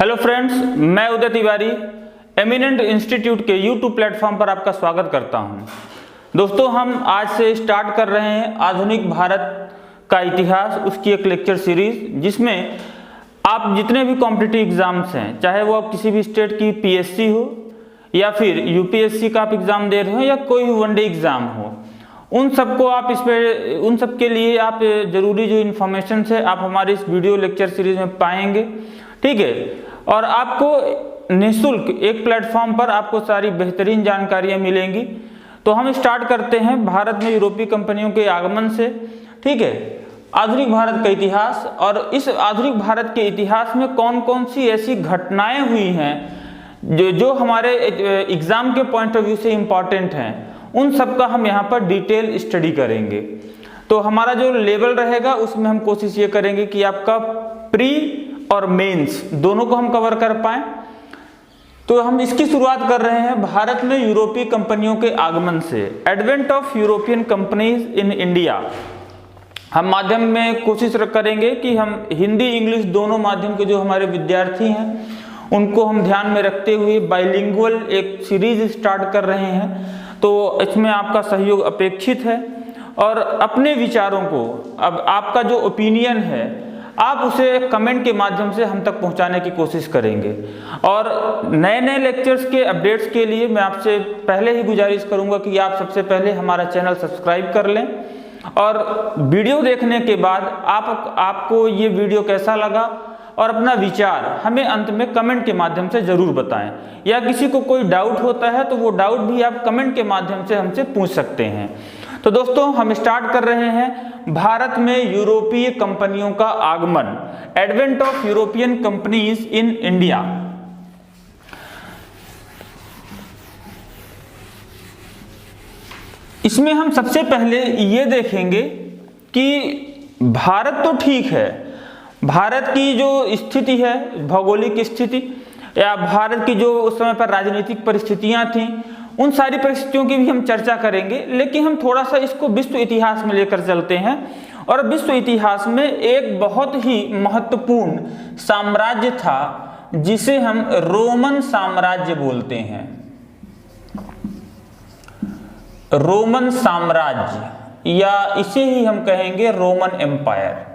Hello friends, मैं उदय Tiwari eminent institute के YouTube platform पर आपका स्वागत करता हूं। दोस्तों, हम आज से स्टार्ट कर रहे हैं आधुनिक भारत का इतिहास, उसकी एक लेक्चर सीरीज, जिसमें आप जितने भी कॉम्पिटिटिव एग्जाम्स हैं, चाहे वो आप किसी भी स्टेट की पीएससी हो या फिर यूपीएससी का आप एग्जाम दे रहे हो या कोई भी वनडे एग्जाम हो, उन सबको आप उन सब के लिए आप जरूरी जो इन्फॉर्मेशन है आप हमारी इस वीडियो लेक्चर सीरीज में पाएंगे। ठीक है, और आपको निःशुल्क एक प्लेटफॉर्म पर आपको सारी बेहतरीन जानकारियां मिलेंगी। तो हम स्टार्ट करते हैं भारत में यूरोपीय कंपनियों के आगमन से। ठीक है, आधुनिक भारत का इतिहास, और इस आधुनिक भारत के इतिहास में कौन कौन सी ऐसी घटनाएं हुई हैं जो हमारे एग्जाम के पॉइंट ऑफ व्यू से इम्पॉर्टेंट हैं, उन सब का हम यहाँ पर डिटेल स्टडी करेंगे। तो हमारा जो लेवल रहेगा उसमें हम कोशिश ये करेंगे कि आपका प्री और मेंस दोनों को हम कवर कर पाएं। तो हम इसकी शुरुआत कर रहे हैं भारत में यूरोपीय कंपनियों के आगमन से। Advent of European companies in India. हम माध्यम में कोशिश करेंगे कि हम हिंदी इंग्लिश दोनों माध्यम के जो हमारे विद्यार्थी हैं उनको हम ध्यान में रखते हुए बाइलिंगुअल एक सीरीज स्टार्ट कर रहे हैं। तो इसमें आपका सहयोग अपेक्षित है, और अपने विचारों को, अब आपका जो ओपिनियन है आप उसे कमेंट के माध्यम से हम तक पहुंचाने की कोशिश करेंगे। और नए नए लेक्चर्स के अपडेट्स के लिए मैं आपसे पहले ही गुजारिश करूंगा कि आप सबसे पहले हमारा चैनल सब्सक्राइब कर लें, और वीडियो देखने के बाद आपको ये वीडियो कैसा लगा और अपना विचार हमें अंत में कमेंट के माध्यम से जरूर बताएं। या किसी को कोई डाउट होता है तो वो डाउट भी आप कमेंट के माध्यम से हमसे पूछ सकते हैं। तो दोस्तों, हम स्टार्ट कर रहे हैं भारत में यूरोपीय कंपनियों का आगमन। Advent of European companies in India. इसमें हम सबसे पहले ये देखेंगे कि भारत तो ठीक है, भारत की जो स्थिति है, भौगोलिक स्थिति, या भारत की जो उस समय पर राजनीतिक परिस्थितियां थीं, उन सारी परिस्थितियों की भी हम चर्चा करेंगे। लेकिन हम थोड़ा सा इसको विश्व इतिहास में लेकर चलते हैं, और विश्व इतिहास में एक बहुत ही महत्वपूर्ण साम्राज्य था जिसे हम रोमन साम्राज्य बोलते हैं। रोमन साम्राज्य, या इसे ही हम कहेंगे रोमन एम्पायर।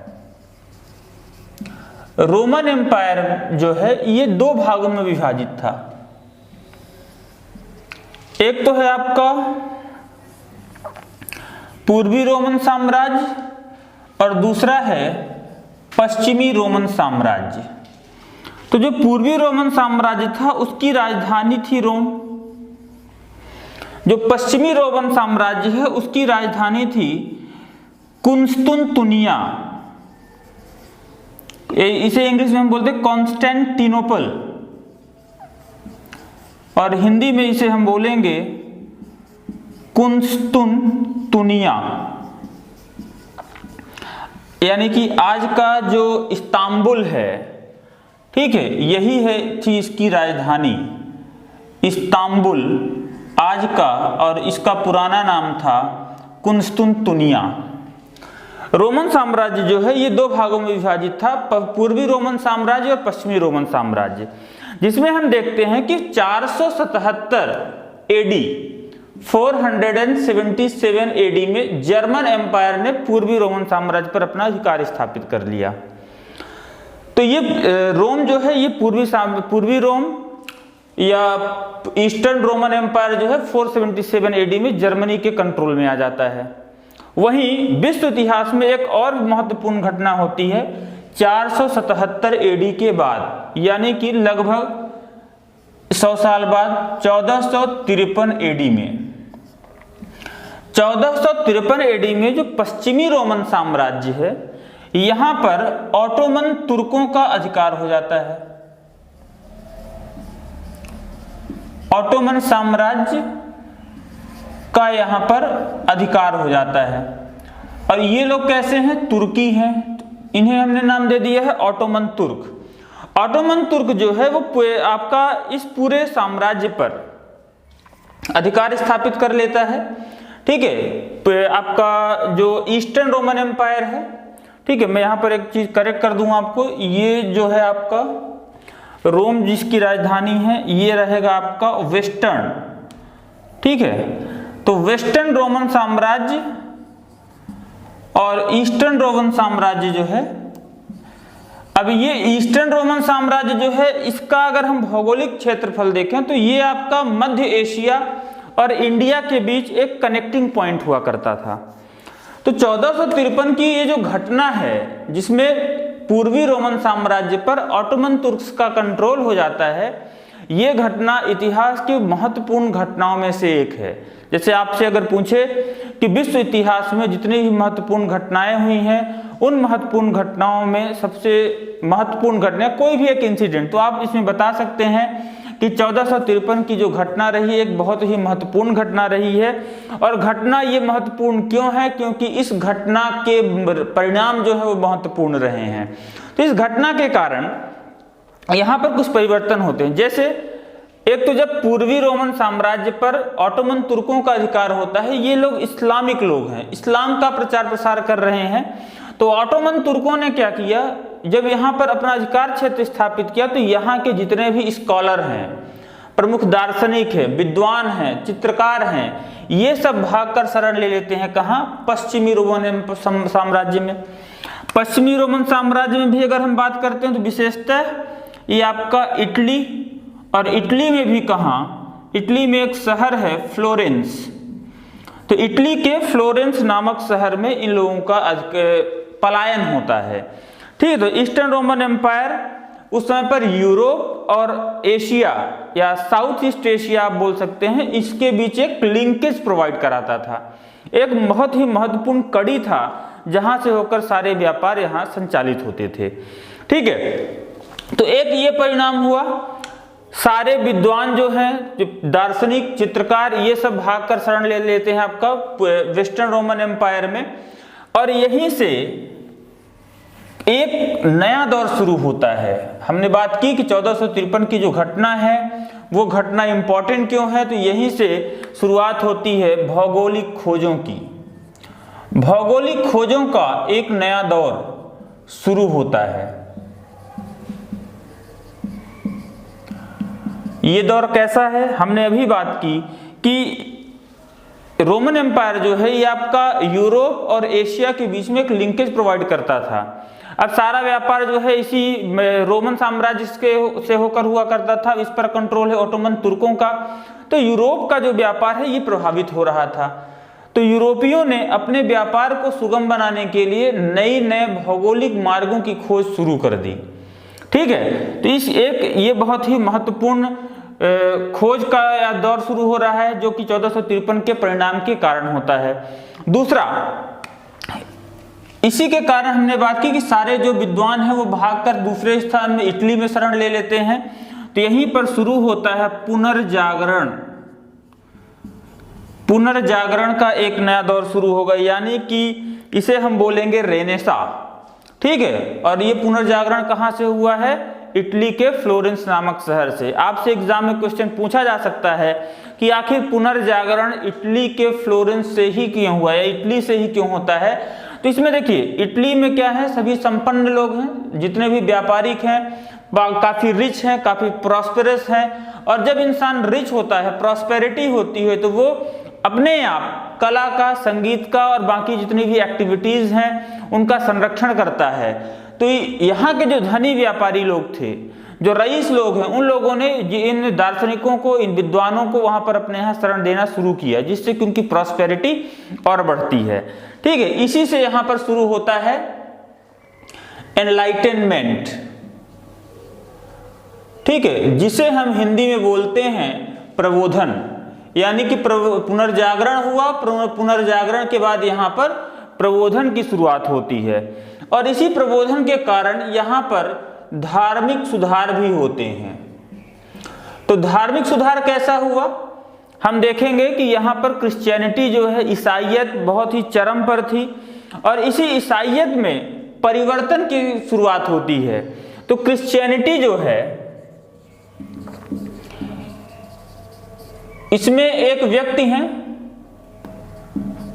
रोमन एम्पायर जो है ये दो भागों में विभाजित था। एक तो है आपका पूर्वी रोमन साम्राज्य, और दूसरा है पश्चिमी रोमन साम्राज्य। तो जो पूर्वी रोमन साम्राज्य था उसकी राजधानी थी रोम। जो पश्चिमी रोमन साम्राज्य है उसकी राजधानी थी कुंस्तुनतुनिया। इसे इंग्लिश में हम बोलते हैं कॉन्स्टेंटिनोपल, और हिंदी में इसे हम बोलेंगे कुंस्तुनतुनिया, यानी कि आज का जो इस्तांबुल है, ठीक है, यही है थी इसकी राजधानी, इस्तांबुल आज का, और इसका पुराना नाम था कुंस्तुनतुनिया। रोमन साम्राज्य जो है ये दो भागों में विभाजित था, पूर्वी रोमन साम्राज्य और पश्चिमी रोमन साम्राज्य, जिसमें हम देखते हैं कि 477 एडी 477 एडी में जर्मन एम्पायर ने पूर्वी रोमन साम्राज्य पर अपना अधिकार स्थापित कर लिया। तो ये रोम जो है ये पूर्वी रोम या ईस्टर्न रोमन एम्पायर जो है 477 एडी में जर्मनी के कंट्रोल में आ जाता है। वहीं विश्व इतिहास में एक और महत्वपूर्ण घटना होती है 477 एडी के बाद, यानी कि लगभग 100 साल बाद 1453 एडी में। 1453 एडी में जो पश्चिमी रोमन साम्राज्य है, यहां पर ऑटोमन तुर्कों का अधिकार हो जाता है। ऑटोमन साम्राज्य का यहां पर अधिकार हो जाता है, और ये लोग कैसे हैं? तुर्की हैं। इन्हें हमने नाम दे दिया है ऑटोमन तुर्क। ऑटोमन तुर्क जो है वो आपका इस पूरे साम्राज्य पर अधिकार स्थापित कर लेता है। ठीक है, आपका जो ईस्टर्न रोमन एम्पायर है, ठीक है, मैं यहाँ पर एक चीज करेक्ट कर दूं आपको, ये जो है आपका रोम जिसकी राजधानी है ये रहेगा आपका वेस्टर्न, ठीक है। तो वेस्टर्न रोमन साम्राज्य और ईस्टर्न रोमन साम्राज्य जो है, अब ये ईस्टर्न रोमन साम्राज्य जो है इसका अगर हम भौगोलिक क्षेत्रफल देखें तो ये आपका मध्य एशिया और इंडिया के बीच एक कनेक्टिंग पॉइंट हुआ करता था। तो 1453 की ये जो घटना है जिसमें पूर्वी रोमन साम्राज्य पर ऑटोमन तुर्क्स का कंट्रोल हो जाता है, ये घटना इतिहास की महत्वपूर्ण घटनाओं में से एक है। जैसे आपसे अगर पूछे कि विश्व इतिहास में जितनी भी महत्वपूर्ण घटनाएं हुई हैं उन महत्वपूर्ण घटनाओं में सबसे महत्वपूर्ण घटना कोई भी एक इंसिडेंट, तो आप इसमें बता सकते हैं कि 1453 की जो घटना रही एक बहुत ही महत्वपूर्ण घटना रही है। और घटना ये महत्वपूर्ण क्यों है? क्योंकि इस घटना के परिणाम जो है वो महत्वपूर्ण रहे हैं। तो इस घटना के कारण यहाँ पर कुछ परिवर्तन होते हैं। जैसे एक तो जब पूर्वी रोमन साम्राज्य पर ऑटोमन तुर्कों का अधिकार होता है, ये लोग इस्लामिक लोग हैं, इस्लाम का प्रचार प्रसार कर रहे हैं। तो ऑटोमन तुर्कों ने क्या किया, जब यहाँ पर अपना अधिकार क्षेत्र स्थापित किया तो यहाँ के जितने भी स्कॉलर हैं, प्रमुख दार्शनिक हैं, विद्वान हैं, चित्रकार हैं, ये सब भागकर शरण ले लेते हैं। कहाँ? पश्चिमी रोमन साम्राज्य में। पश्चिमी रोमन साम्राज्य में भी अगर हम बात करते हैं तो विशेषतः ये आपका इटली, और इटली में भी कहाँ? इटली में एक शहर है फ्लोरेंस। तो इटली के फ्लोरेंस नामक शहर में इन लोगों का पलायन होता है, ठीक है। तो ईस्टर्न रोमन एम्पायर उस समय पर यूरोप और एशिया या साउथ ईस्ट एशिया आप बोल सकते हैं, इसके बीच एक लिंकेज प्रोवाइड कराता था, एक बहुत ही महत्वपूर्ण कड़ी था जहां से होकर सारे व्यापार यहाँ संचालित होते थे, ठीक है। तो एक ये परिणाम हुआ, सारे विद्वान जो हैं, जो दार्शनिक, चित्रकार, ये सब भागकर शरण ले लेते हैं आपका वेस्टर्न रोमन एम्पायर में, और यहीं से एक नया दौर शुरू होता है। हमने बात की कि 1453 की जो घटना है वो घटना इंपॉर्टेंट क्यों है, तो यहीं से शुरुआत होती है भौगोलिक खोजों की। भौगोलिक खोजों का एक नया दौर शुरू होता है। ये दौर कैसा है? हमने अभी बात की कि रोमन एम्पायर जो है ये आपका यूरोप और एशिया के बीच में एक लिंकेज प्रोवाइड करता था। अब सारा व्यापार जो है इसी रोमन साम्राज्य से होकर हुआ करता था, इस पर कंट्रोल है ऑटोमन तुर्कों का। तो यूरोप का जो व्यापार है ये प्रभावित हो रहा था। तो यूरोपियों ने अपने व्यापार को सुगम बनाने के लिए नए भौगोलिक मार्गों की खोज शुरू कर दी, ठीक है। तो इस एक ये बहुत ही महत्वपूर्ण खोज का दौर शुरू हो रहा है जो कि 1453 के परिणाम के कारण होता है। दूसरा, इसी के कारण हमने बात की कि सारे जो विद्वान हैं वो भागकर दूसरे स्थान में इटली में शरण ले लेते हैं। तो यहीं पर शुरू होता है पुनर्जागरण। पुनर्जागरण का एक नया दौर शुरू होगा, यानी कि इसे हम बोलेंगे रेनेसा, ठीक है। और ये पुनर्जागरण कहाँ से हुआ है? इटली के फ्लोरेंस नामक शहर से। आपसे एग्जाम में क्वेश्चन पूछा जा सकता है कि आखिर पुनर्जागरण इटली के फ्लोरेंस से ही क्यों हुआ या इटली से ही क्यों होता है? तो इसमें देखिए, इटली में क्या है, सभी संपन्न लोग हैं, जितने भी व्यापारिक हैं काफी रिच हैं, काफी प्रॉस्पेरस हैं। और जब इंसान रिच होता है, प्रॉस्पेरिटी होती है, तो वो अपने आप कला का, संगीत का और बाकी जितनी भी एक्टिविटीज हैं उनका संरक्षण करता है। तो यहाँ के जो धनी व्यापारी लोग थे, जो रईस लोग हैं, उन लोगों ने इन दार्शनिकों को, इन विद्वानों को वहां पर अपने यहाँ शरण देना शुरू किया, जिससे कि उनकी प्रॉस्पेरिटी और बढ़ती है, ठीक है। इसी से यहाँ पर शुरू होता है एनलाइटनमेंट, ठीक है, जिसे हम हिंदी में बोलते हैं प्रबोधन। यानी कि पुनर्जागरण हुआ, पुनर्जागरण के बाद यहाँ पर प्रबोधन की शुरुआत होती है। और इसी प्रबोधन के कारण यहाँ पर धार्मिक सुधार भी होते हैं। तो धार्मिक सुधार कैसा हुआ, हम देखेंगे कि यहाँ पर क्रिश्चियनिटी जो है, ईसाइयत बहुत ही चरम पर थी, और इसी ईसाइयत में परिवर्तन की शुरुआत होती है। तो क्रिश्चियनिटी जो है, इसमें एक व्यक्ति हैं,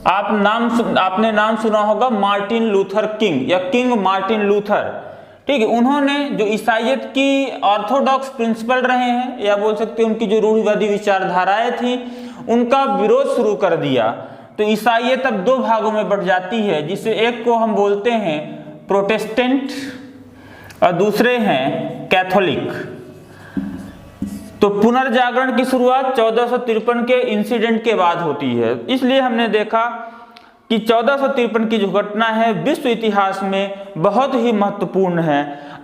आपने नाम सुना होगा, मार्टिन लूथर किंग या किंग मार्टिन लूथर, ठीक है। उन्होंने जो ईसाइयत की ऑर्थोडॉक्स प्रिंसिपल रहे हैं, या बोल सकते हैं उनकी जो रूढ़िवादी विचारधाराएं थी, उनका विरोध शुरू कर दिया। तो ईसाइयत अब दो भागों में बढ़ जाती है, जिसे एक को हम बोलते हैं प्रोटेस्टेंट और दूसरे हैं कैथोलिक। तो पुनर्जागरण की शुरुआत 1453 के इंसिडेंट के बाद होती है। इसलिए हमने देखा कि 1453 की जो घटना है विश्व इतिहास में बहुत ही महत्वपूर्ण है।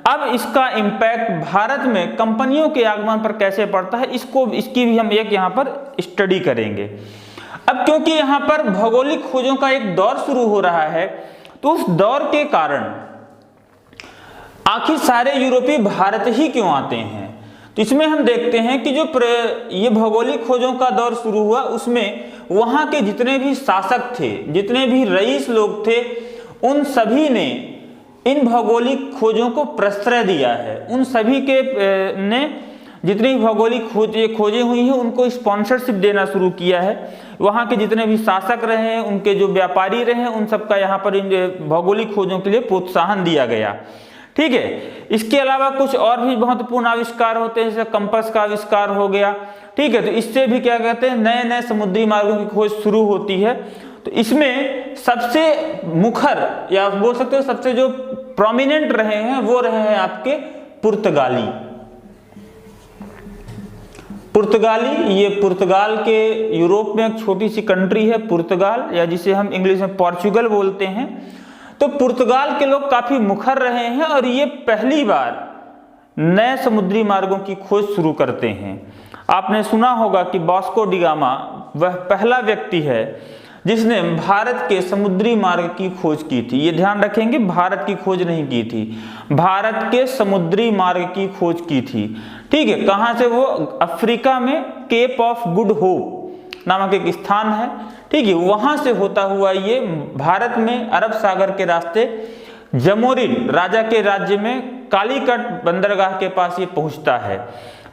अब इसका इम्पैक्ट भारत में कंपनियों के आगमन पर कैसे पड़ता है, इसकी भी हम एक यहाँ पर स्टडी करेंगे। अब क्योंकि यहाँ पर भौगोलिक खोजों का एक दौर शुरू हो रहा है, तो उस दौर के कारण आखिर सारे यूरोपीय भारत ही क्यों आते हैं, तो इसमें हम देखते हैं कि जो ये भौगोलिक खोजों का दौर शुरू हुआ, उसमें वहां के जितने भी शासक थे, जितने भी रईस लोग थे, उन सभी ने इन भौगोलिक खोजों को प्रश्रय दिया है। उन सभी के ने जितनी भौगोलिक खोजें हुई हैं उनको स्पॉन्सरशिप देना शुरू किया है। वहाँ के जितने भी शासक रहे हैं, उनके जो व्यापारी रहे हैं, उन सबका यहाँ पर इन भौगोलिक खोजों के लिए प्रोत्साहन दिया गया। ठीक है। इसके अलावा कुछ और भी महत्वपूर्ण आविष्कार होते हैं, जैसे कंपास का आविष्कार हो गया। ठीक है। तो इससे भी क्या कहते हैं, नए नए समुद्री मार्गों की खोज शुरू होती है। तो इसमें सबसे मुखर या बोल सकते हो सबसे जो प्रोमिनेंट रहे हैं वो रहे हैं आपके पुर्तगाली। ये पुर्तगाल के यूरोप में एक छोटी सी कंट्री है पुर्तगाल, या जिसे हम इंग्लिश में पोर्चुगल बोलते हैं। तो पुर्तगाल के लोग काफी मुखर रहे हैं और ये पहली बार नए समुद्री मार्गों की खोज शुरू करते हैं। आपने सुना होगा कि वास्को डी गामा वह पहला व्यक्ति है जिसने भारत के समुद्री मार्ग की खोज की थी। ये ध्यान रखेंगे, भारत की खोज नहीं की थी, भारत के समुद्री मार्ग की खोज की थी। ठीक है। कहाँ से वो? अफ्रीका में केप ऑफ गुड होप नामक एक स्थान है। ठीक है। वहां से होता हुआ ये भारत में अरब सागर के रास्ते जमोरिन राजा के राज्य में कालीकट बंदरगाह के पास ये पहुंचता है।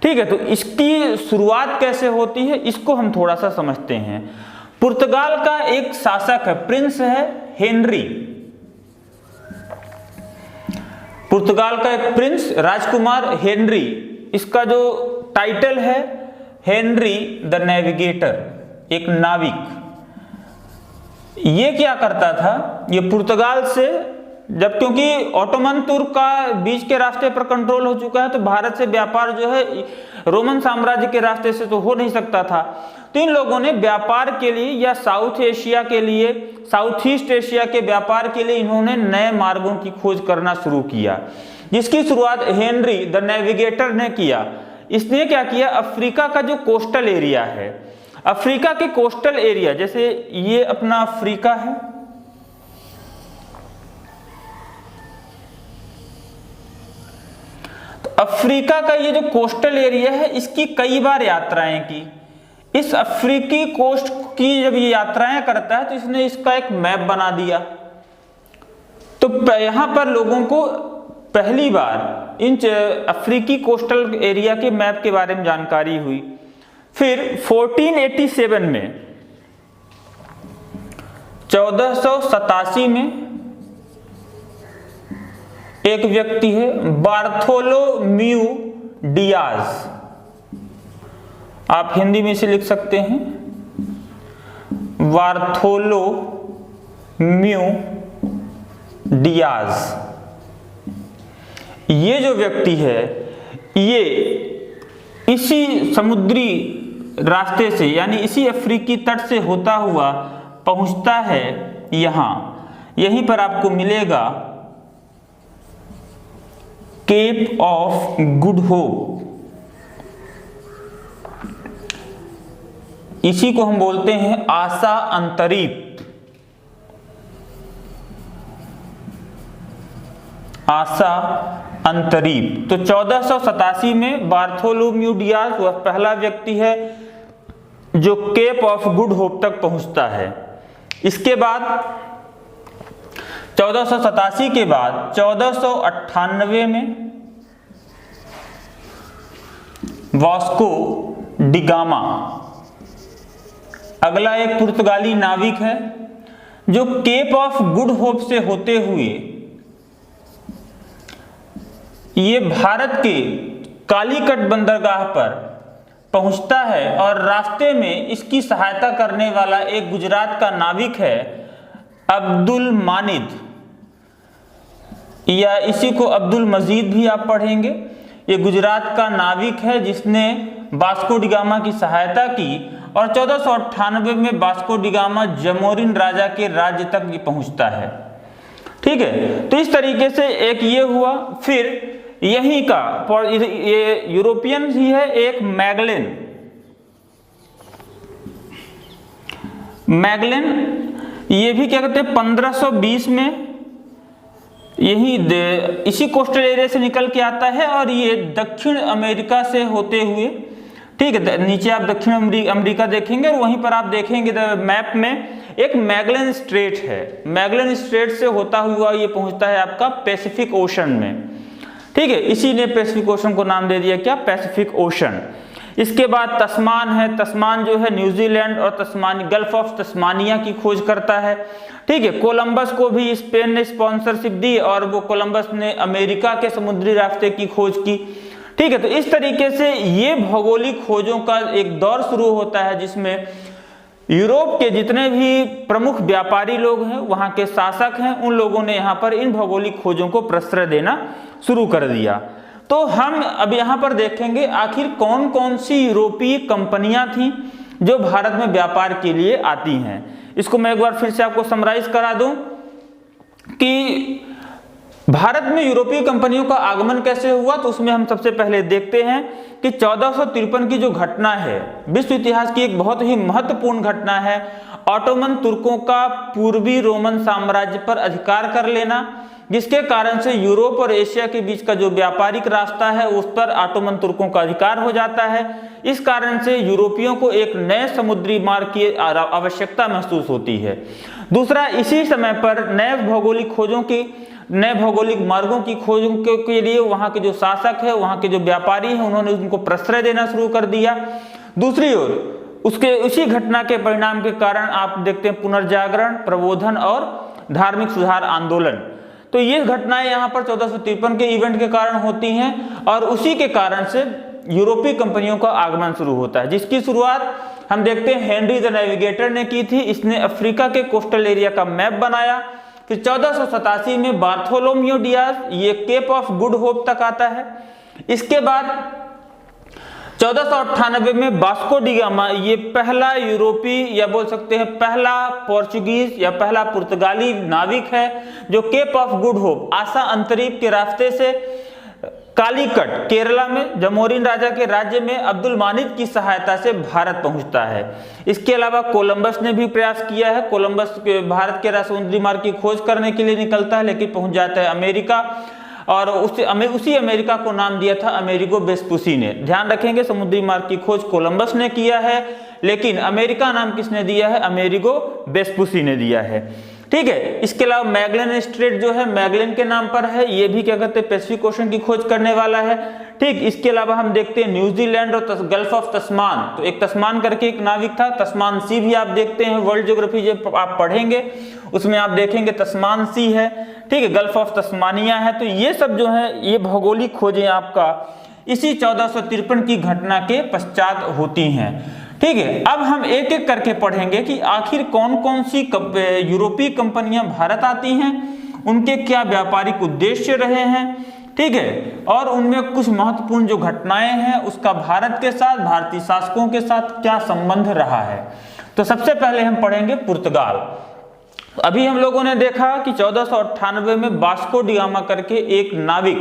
ठीक है। तो इसकी शुरुआत कैसे होती है, इसको हम थोड़ा सा समझते हैं। पुर्तगाल का एक शासक है, प्रिंस है हेनरी। पुर्तगाल का एक प्रिंस राजकुमार हेनरी, इसका जो टाइटल है हेनरी द नेविगेटर, एक नाविक। ये क्या करता था, ये पुर्तगाल से जब, क्योंकि ऑटोमन तुर्क का बीच के रास्ते पर कंट्रोल हो चुका है, तो भारत से व्यापार जो है रोमन साम्राज्य के रास्ते से तो हो नहीं सकता था। तो इन लोगों ने व्यापार के लिए या साउथ एशिया के लिए, साउथ ईस्ट एशिया के व्यापार के लिए इन्होंने नए मार्गों की खोज करना शुरू किया, जिसकी शुरुआत हेनरी द नेविगेटर ने किया। इसने क्या किया, अफ्रीका का जो कोस्टल एरिया है, अफ्रीका के कोस्टल एरिया, जैसे ये अपना अफ्रीका है, तो अफ्रीका का ये जो कोस्टल एरिया है, इसकी कई बार यात्राएं की। इस अफ्रीकी कोस्ट की जब ये यात्राएं करता है, तो इसने इसका एक मैप बना दिया। तो यहां पर लोगों को पहली बार इन अफ्रीकी कोस्टल एरिया के मैप के बारे में जानकारी हुई। फिर 1487 में 1487 में एक व्यक्ति है बार्थोलोम्यू डियाज, आप हिंदी में इसे लिख सकते हैं बार्थोलोम्यू डियाज। ये जो व्यक्ति है, ये इसी समुद्री रास्ते से, यानी इसी अफ्रीकी तट से होता हुआ पहुंचता है यहीं पर आपको मिलेगा केप ऑफ गुड होप। इसी को हम बोलते हैं आशा अंतरीप। आशा अंतरीप। तो 1487 में बार्थोलोम्यू डियाज वह पहला व्यक्ति है जो केप ऑफ गुड होप तक पहुंचता है। इसके बाद 1487 के बाद 1498 में वास्को डी गामा अगला एक पुर्तगाली नाविक है जो केप ऑफ गुड होप से होते हुए ये भारत के कालीकट बंदरगाह पर पहुंचता है और रास्ते में इसकी सहायता करने वाला एक गुजरात का नाविक है अब्दुल मानिद, या इसी को अब्दुल मजीद भी आप पढ़ेंगे। ये गुजरात का नाविक है जिसने वास्को डी गामा की सहायता की और 1498 में वास्को डी गामा जमोरिन राजा के राज्य तक पहुंचता है। ठीक है, तो इस तरीके से एक ये हुआ। फिर यहीं का ये यूरोपियन ही है एक मैगलेन, ये भी क्या कहते हैं 1520 में यही इसी कोस्टल एरिया से निकल के आता है और ये दक्षिण अमेरिका से होते हुए, ठीक है, नीचे आप दक्षिण अमेरिका देखेंगे और वहीं पर आप देखेंगे मैप में एक मैगलेन स्ट्रेट है। मैगलेन स्ट्रेट से होता हुआ ये पहुंचता है आपका पैसिफिक ओशन में। ठीक है, इसी ने पैसिफिक ओशन को नाम दे दिया क्या, पैसिफिक ओशन। इसके बाद तस्मान है। तस्मान जो है न्यूजीलैंड और तस्मानी गल्फ ऑफ तस्मानिया की खोज करता है। ठीक है, कोलंबस को भी स्पेन ने स्पॉन्सरशिप दी और वो कोलंबस ने अमेरिका के समुद्री रास्ते की खोज की। ठीक है, तो इस तरीके से ये भौगोलिक खोजों का एक दौर शुरू होता है जिसमें यूरोप के जितने भी प्रमुख व्यापारी लोग हैं, वहां के शासक हैं, उन लोगों ने यहाँ पर इन भौगोलिक खोजों को प्रश्रय देना शुरू कर दिया। तो हम अब यहाँ पर देखेंगे आखिर कौन कौन सी यूरोपीय कंपनियां थीं जो भारत में व्यापार के लिए आती हैं। इसको मैं एक बार फिर से आपको समराइज करा दूं कि भारत में यूरोपीय कंपनियों का आगमन कैसे हुआ। तो उसमें हम सबसे पहले देखते हैं कि 1453 की जो घटना है विश्व इतिहास की एक बहुत ही महत्वपूर्ण घटना है। ऑटोमन तुर्कों का पूर्वी रोमन साम्राज्य पर अधिकार कर लेना, जिसके कारण से यूरोप और एशिया के बीच का जो व्यापारिक रास्ता है उस पर ऑटोमन तुर्कों का अधिकार हो जाता है। इस कारण से यूरोपियों को एक नए समुद्री मार्ग की आवश्यकता महसूस होती है। दूसरा, इसी समय पर नए भौगोलिक मार्गों की खोज के लिए वहां के जो शासक है, वहां के जो व्यापारी हैं, उन्होंने उनको प्रश्रय देना शुरू कर दिया। दूसरी ओर उसी घटना के परिणाम के कारण आप देखते हैं पुनर्जागरण, प्रबोधन और धार्मिक सुधार आंदोलन। तो ये घटनाएं यहाँ पर 1453 के इवेंट के कारण होती हैं और उसी के कारण से यूरोपीय कंपनियों का आगमन शुरू होता है, जिसकी शुरुआत हम देखते हैं हेनरी द नेविगेटर ने की थी। इसने अफ्रीका के कोस्टल एरिया का मैप बनाया। फिर 1487 में बार्थोलोम्यू डियाज ये केप ऑफ गुड होप तक आता है। इसके बाद 1498 में वास्को डी गामा ये पहला यूरोपीय या बोल सकते हैं पहला पोर्चुगीज या पहला पुर्तगाली नाविक है जो केप ऑफ गुड होप आशा अंतरीप के रास्ते से कालीकट केरला में जमोरिन राजा के राज्य में अब्दुल मानिद की सहायता से भारत पहुंचता है। इसके अलावा कोलंबस ने भी प्रयास किया है। कोलंबस भारत के समुद्री मार्ग की खोज करने के लिए निकलता है लेकिन पहुंच जाता है अमेरिका और उसी अमेरिका को नाम दिया था अमेरिगो वेस्पुसी ने। ध्यान रखेंगे समुद्री मार्ग की खोज कोलंबस ने किया है लेकिन अमेरिका नाम किसने दिया है, अमेरिगो वेस्पुसी ने दिया है। ठीक है, इसके अलावा मैगलेन स्ट्रेट जो है मैगलेन के नाम पर है, ये भी क्या कहते हैं पैसिफिक ओशन की खोज करने वाला है। ठीक, इसके अलावा हम देखते हैं न्यूजीलैंड और गल्फ ऑफ तस्मान, तो एक तस्मान करके एक नाविक था, तस्मान सी भी आप देखते हैं वर्ल्ड ज्योग्राफी जब आप पढ़ेंगे उसमें आप देखेंगे तस्मान सी है। ठीक है, गल्फ ऑफ तस्मानिया है। तो ये सब जो है ये भौगोलिक खोजें आपका इसी 1453 की घटना के पश्चात होती हैं। ठीक है, अब हम एक एक करके पढ़ेंगे कि आखिर कौन कौन सी यूरोपीय कंपनियां भारत आती हैं, उनके क्या व्यापारिक उद्देश्य रहे हैं। ठीक है, और उनमें कुछ महत्वपूर्ण जो घटनाएं हैं उसका भारत के साथ, भारतीय शासकों के साथ क्या संबंध रहा है। तो सबसे पहले हम पढ़ेंगे पुर्तगाल। अभी हम लोगों ने देखा कि 1498 में वास्को डी गामा करके एक नाविक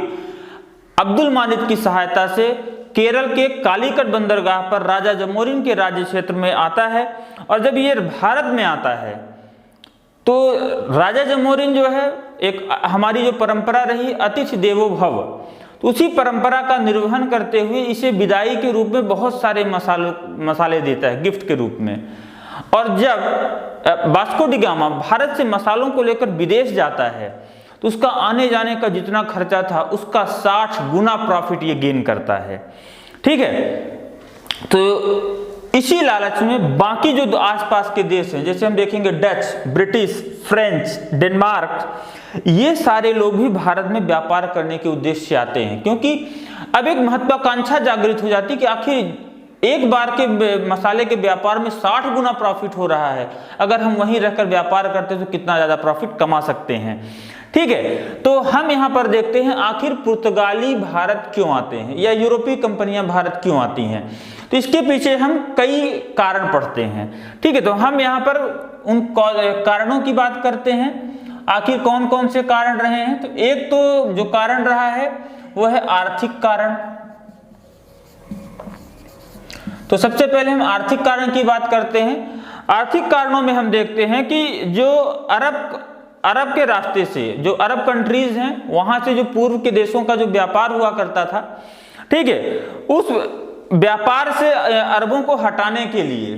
अब्दुल मानिद की सहायता से केरल के कालीकट बंदरगाह पर राजा जमोरिन के राज्य क्षेत्र में आता है और जब ये भारत में आता है तो राजा जमोरिन जो है एक हमारी जो परंपरा रही अतिथि देवो भव, तो उसी परंपरा का निर्वहन करते हुए इसे विदाई के रूप में बहुत सारे मसाले देता है गिफ्ट के रूप में। और जब वास्को डी गामा भारत से मसालों को लेकर विदेश जाता है तो उसका आने जाने का जितना खर्चा था उसका 60 गुना प्रॉफिट ये गेन करता है। ठीक है, तो इसी लालच में बाकी जो आसपास के देश हैं जैसे हम देखेंगे डच, ब्रिटिश, फ्रेंच, डेनमार्क, ये सारे लोग भी भारत में व्यापार करने के उद्देश्य से आते हैं, क्योंकि अब एक महत्वाकांक्षा जागृत हो जाती है कि आखिर एक बार के मसाले के व्यापार में 60 गुना प्रॉफिट हो रहा है, अगर हम वहीं रहकर व्यापार करते तो कितना ज़्यादा प्रॉफिट कमा सकते हैं। ठीक है, तो हम यहाँ पर देखते हैं आखिर पुर्तगाली भारत क्यों आते हैं या यूरोपीय कंपनियां भारत क्यों आती हैं। तो इसके पीछे हम कई कारण पढ़ते हैं। ठीक है, तो हम यहाँ पर उन कारणों की बात करते हैं, आखिर कौन कौन से कारण रहे हैं। तो एक तो जो कारण रहा है वो है आर्थिक कारण। तो सबसे पहले हम आर्थिक कारण की बात करते हैं। आर्थिक कारणों में हम देखते हैं कि जो अरब के रास्ते से, जो अरब कंट्रीज हैं, वहां से जो पूर्व के देशों का जो व्यापार हुआ करता था, ठीक है, उस व्यापार से अरबों को हटाने के लिए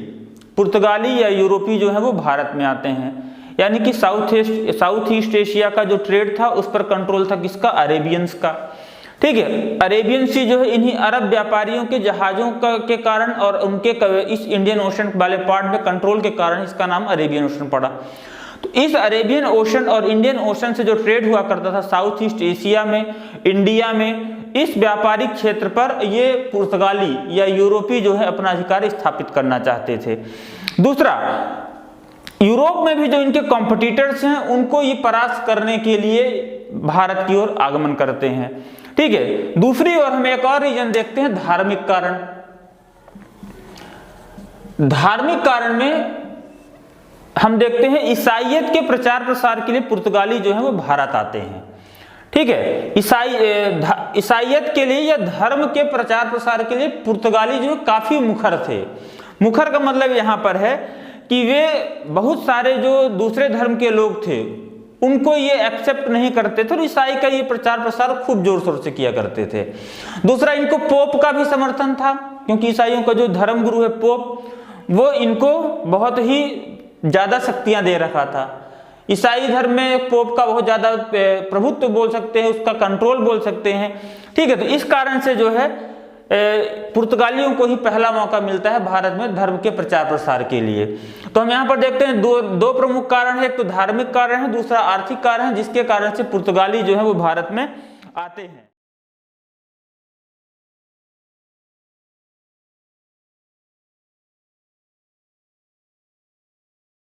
पुर्तगाली या यूरोपीय जो है वो भारत में आते हैं। यानी कि साउथ ईस्ट एशिया का जो ट्रेड था उस पर कंट्रोल था किसका? अरेबियंस का। ठीक है, अरेबियन सी जो है इन्हीं अरब व्यापारियों के जहाजों के कारण और उनके इस इंडियन ओशन वाले पार्ट में कंट्रोल के कारण इसका नाम अरेबियन ओशन पड़ा। तो इस अरेबियन ओशन और इंडियन ओशन से जो ट्रेड हुआ करता था साउथ ईस्ट एशिया में, इंडिया में, इस व्यापारिक क्षेत्र पर ये पुर्तगाली या यूरोपीय जो है अपना अधिकार स्थापित करना चाहते थे। दूसरा, यूरोप में भी जो इनके कॉम्पिटिटर्स हैं उनको ये परास्त करने के लिए भारत की ओर आगमन करते हैं। ठीक है, दूसरी ओर हम एक और रीजन देखते हैं, धार्मिक कारण। धार्मिक कारण में हम देखते हैं ईसाईयत के प्रचार प्रसार के लिए पुर्तगाली जो है वो भारत आते हैं। ठीक है, ईसाईयत के लिए या धर्म के प्रचार प्रसार के लिए पुर्तगाली जो है काफी मुखर थे। मुखर का मतलब यहाँ पर है कि वे बहुत सारे जो दूसरे धर्म के लोग थे उनको ये एक्सेप्ट नहीं करते थे और ईसाई का ये प्रचार प्रसार खूब जोर शोर से किया करते थे। दूसरा, इनको पोप का भी समर्थन था, क्योंकि ईसाइयों का जो धर्म गुरु है पोप, वो इनको बहुत ही ज्यादा शक्तियां दे रखा था। ईसाई धर्म में पोप का बहुत ज्यादा प्रभुत्व बोल सकते हैं, उसका कंट्रोल बोल सकते हैं। ठीक है, तो इस कारण से जो है पुर्तगालियों को ही पहला मौका मिलता है भारत में धर्म के प्रचार प्रसार के लिए। तो हम यहाँ पर देखते हैं दो प्रमुख कारण है, एक तो धार्मिक कारण है, दूसरा आर्थिक कारण है, जिसके कारण से पुर्तगाली जो है वो भारत में आते हैं।